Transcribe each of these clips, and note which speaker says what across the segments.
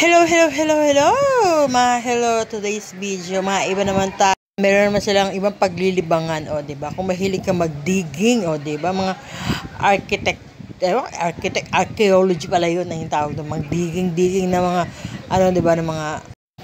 Speaker 1: Hello, mga hello, today's video, mga iba naman tayo. Meron naman silang ibang paglilibangan, o, diba? Kung mahilig ka mag-digging, o, diba? Mga archaeology pala yun, na yung tawag ng mga digging na mga, ano, diba, ng mga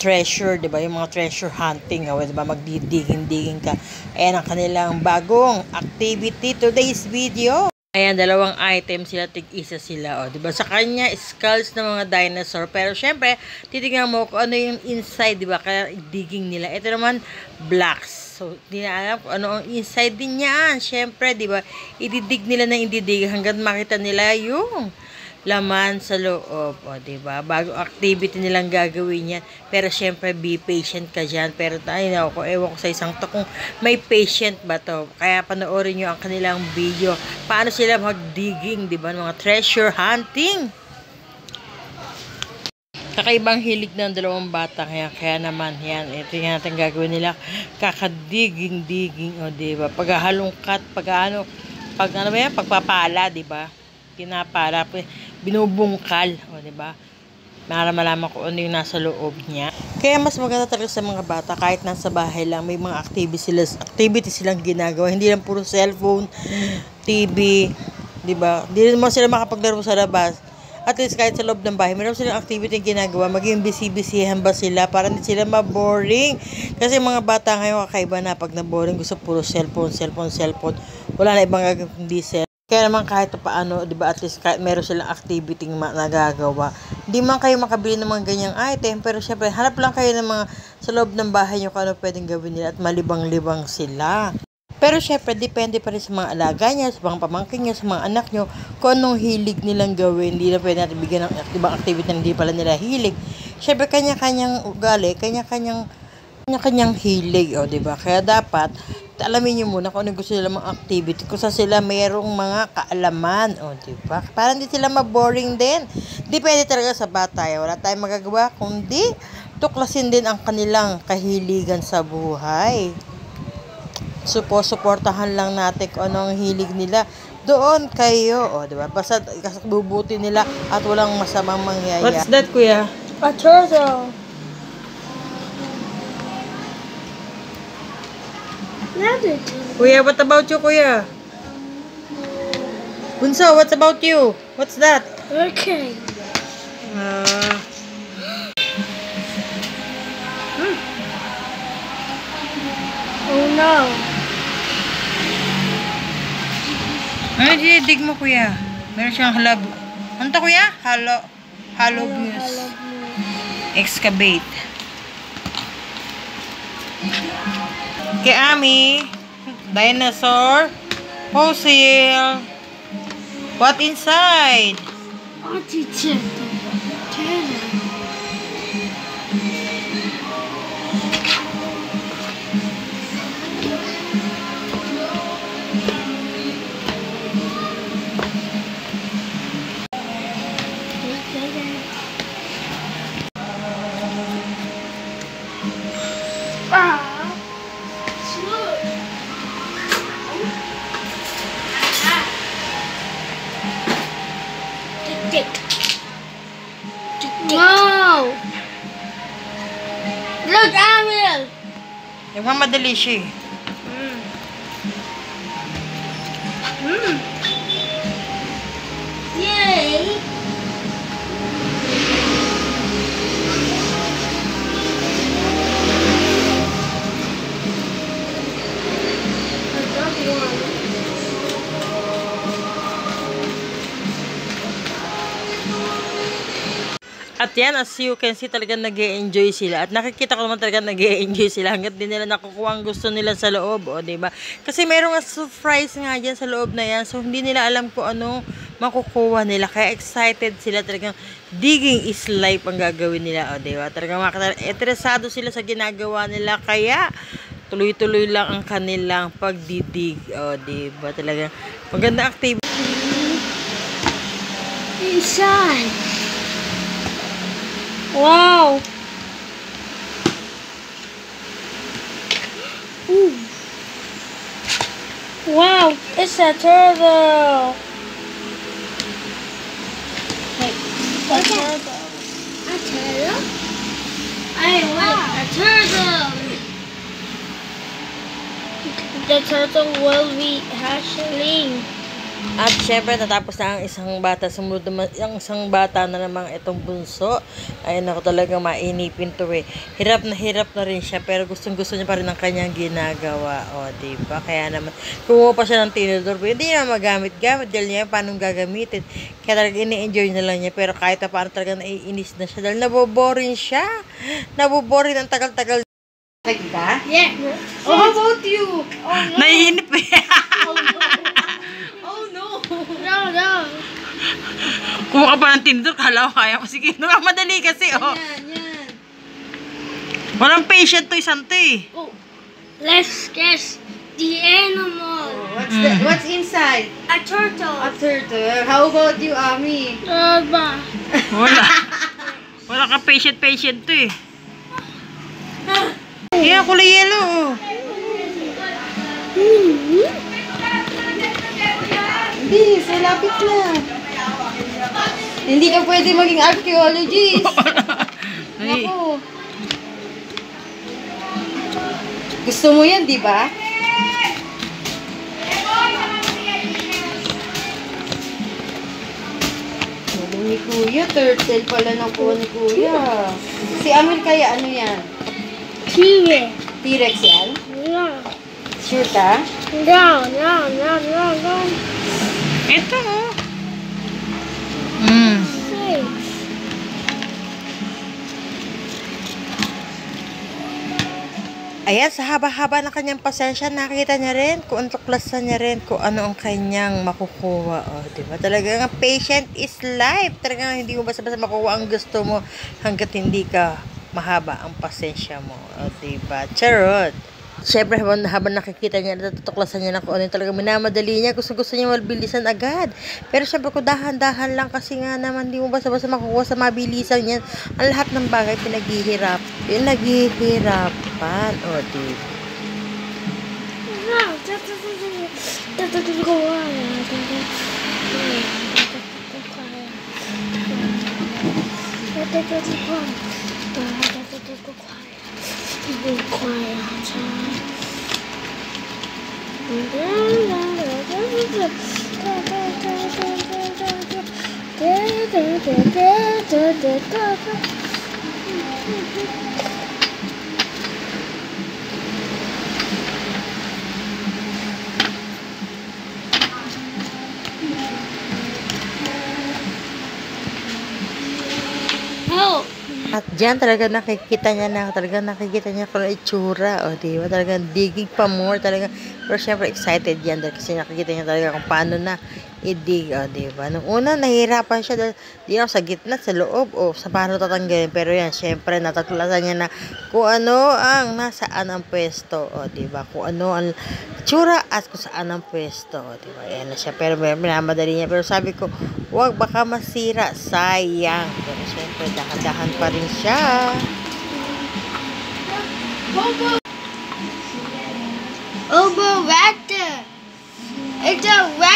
Speaker 1: treasure, diba? Yung mga treasure hunting, o, diba? Mag-digging ka. Ayan ang kanilang bagong activity, today's video. Ayan, dalawang item sila, tig-isa sila, o, diba? Sa kanya, skulls ng mga dinosaur, pero syempre, titignan mo kung ano yung inside, diba? Kaya digging nila. Ito naman, blocks. So, di na alam kung ano ang inside din yan. Syempre, diba? Ididig nila na ididig hanggang makita nila yung laman sa loob, o, diba? Bago activity nilang gagawin yan. Pero, syempre, be patient ka dyan. Pero, ewan ko sa isang to kung may patient ba to. Kaya, panoorin nyo ang kanilang video. Paano sila mag-digging, diba? Mga treasure hunting. Kakaibang hilig ng dalawang bata. Kaya naman, yan. Ito yung natin gagawin nila. Kakadiging, o, diba? Paghahalongkat, pagpapala, diba? Pinapala, binubungkal, o, diba? Para malaman ko ano yung nasa loob niya. Kaya mas maganda talaga sa mga bata, kahit nasa bahay lang, may mga activity silang ginagawa. Hindi lang puro cellphone, TV, diba? Hindi naman sila makapaglaro sa labas. At least kahit sa loob ng bahay, meron silang activity ginagawa. Maging busy-busyhan ba sila para hindi sila ma-boring. Kasi mga bata ngayon kakaiba na, pag na-boring, gusto puro cellphone. Wala na ibang gagawin kundi cellphone. Kaya naman kahit paano, diba, at least kahit meron silang activity nagagawa. Hindi man kayo makabili ng mga ganyang item, pero syempre, hanap lang kayo ng mga sa loob ng bahay nyo kung ano pwedeng gawin nila at malibang-libang sila. Pero syempre, depende pa rin sa mga alaga niya, sa mga pamangkin niya, sa mga anak nyo, kung anong hilig nilang gawin. Hindi na pwede natin bigyan ng ibang activity na hindi pala nila hilig. Syempre, kanya-kanyang ugali, kanya-kanyang hilig, o, diba? Kaya dapat, alamin nyo muna kung ano gusto nila mga activity, kung saan sila mayroong mga kaalaman, o, diba? Para hindi sila ma-boring din. Depende talaga sa bata, wala tayong magagawa, kundi tuklasin din ang kanilang kahiligan sa buhay. Suportahan lang natin kung ano ang hilig nila. Doon kayo, o, diba? Basta bubuti nila at walang masamang mangyayari. What's that, kuya?
Speaker 2: A turtle.
Speaker 1: Kuya, what about you, kuya? Bunso, what about you? What's that?
Speaker 2: Okay. Oh no.
Speaker 1: Ano dig mo, kuya? Meron siyang halabo. Ano to, kuya? Halobus. Excavate. Kay Ami, dinosaur, fossil. What inside?
Speaker 2: Wow! Look, Amil!
Speaker 1: Yung mamadali siya eh.
Speaker 2: Yay!
Speaker 1: At yan, as you can see, talagang nag-e-enjoy sila. At nakikita ko naman talagang nag-e-enjoy sila hanggat din nila nakukuha ang gusto nila sa loob, o, diba? Kasi merong surprise nga dyan sa loob na yan. So, hindi nila alam kung ano makukuha nila. Kaya excited sila, talagang digging is life ang gagawin nila, o, diba? Talagang interesado sila sa ginagawa nila. Kaya, tuloy-tuloy lang ang kanilang pagdidig, o, diba? Talagang maganda activity.
Speaker 2: Inside. Wow! Ooh. Wow! It's a turtle! Wait, a turtle? A turtle? the turtle will be hatchling.
Speaker 1: At syempre, natapos na ang isang bata. Sumunod naman, ang isang bata na namang itong bunso. Ayun ako talaga mainipin to eh. Hirap na rin siya, pero gustong-gusto niya pa rin ang kanyang ginagawa. O, diba? Kaya naman, kumuha pa siya ng tinidor. Hindi niya magamit-gamit dahil niya paano gagamitin. Kaya talaga ini-enjoy na lang niya. Pero kahit na paano talaga naiinis na siya dahil naboboring siya. Naboboring ang tagal-tagal. Kita?
Speaker 2: Yeah.
Speaker 1: Oh, how about you?
Speaker 2: Oh no.
Speaker 1: Naiinip eh.
Speaker 2: No.
Speaker 1: Kumuha ka pa ng tinidor, kala ko kaya ko. Sige, madali kasi, oh.
Speaker 2: Yan.
Speaker 1: Walang patient to, isang to eh.
Speaker 2: Oh, let's guess the animal.
Speaker 3: What's inside?
Speaker 2: A turtle.
Speaker 3: A turtle. How about you, Ami?
Speaker 1: Wala. Wala ka patient to eh. Yan, kulay yellow, oh.
Speaker 3: Hindi, malapit na. Hindi ka pwede maging archaeologist.
Speaker 1: Ay.
Speaker 3: Ako. Gusto mo yan, di ba? Sabi ni Kuya, turtle pala ng kuha ni Kuya. Si Amir kaya ano yan?
Speaker 2: T-Rex.
Speaker 3: T-Rex yan?
Speaker 2: No.
Speaker 3: Sure ka?
Speaker 2: No.
Speaker 1: Ito, oh.
Speaker 2: Say.
Speaker 1: Ayan, sa haba-haba ng kanyang pasensya, nakita niya rin kung ang tuklasan niya rin kung ano ang kanyang makukuha. O, diba? Talagang ang patient is life. Talagang hindi mo basta-basta makukuha ang gusto mo hanggat hindi ka mahaba ang pasensya mo. O, diba? Charot! Siyempre, habang nakikita niya, natutuklasan niya na kung ano yung talagang minamadali niya. Gusto niya mabilisan agad. Pero siyempre, kung dahan-dahan lang kasi nga naman, hindi mo basta-basta makukuha sa mabilisan niyan. Ang lahat ng bagay pinaghihirapan. O, diba?
Speaker 2: Help.
Speaker 1: At dyan talaga nakikita niya kung ano itsura. O, diba? Talagang digging pa more. Talaga. Pero syempre excited yan dahil kasi nakikita niya talaga kung paano na i-dig. O, diba? Nung una, nahihirapan siya dahil di ako sa gitna, sa loob, o sa paano tatanggalin. Pero yan, syempre, natuklasan niya na kung ano ang nasaan ang pwesto. O, diba? Kung ano ang itsura at kung saan ang pwesto. O, diba? Yan na siya. Pero minamadali niya. Pero sabi ko, wag baka masira. Sayang. Pero syempre, dahan-dahan pa rin siya.
Speaker 2: Oboraptor. It's a rat.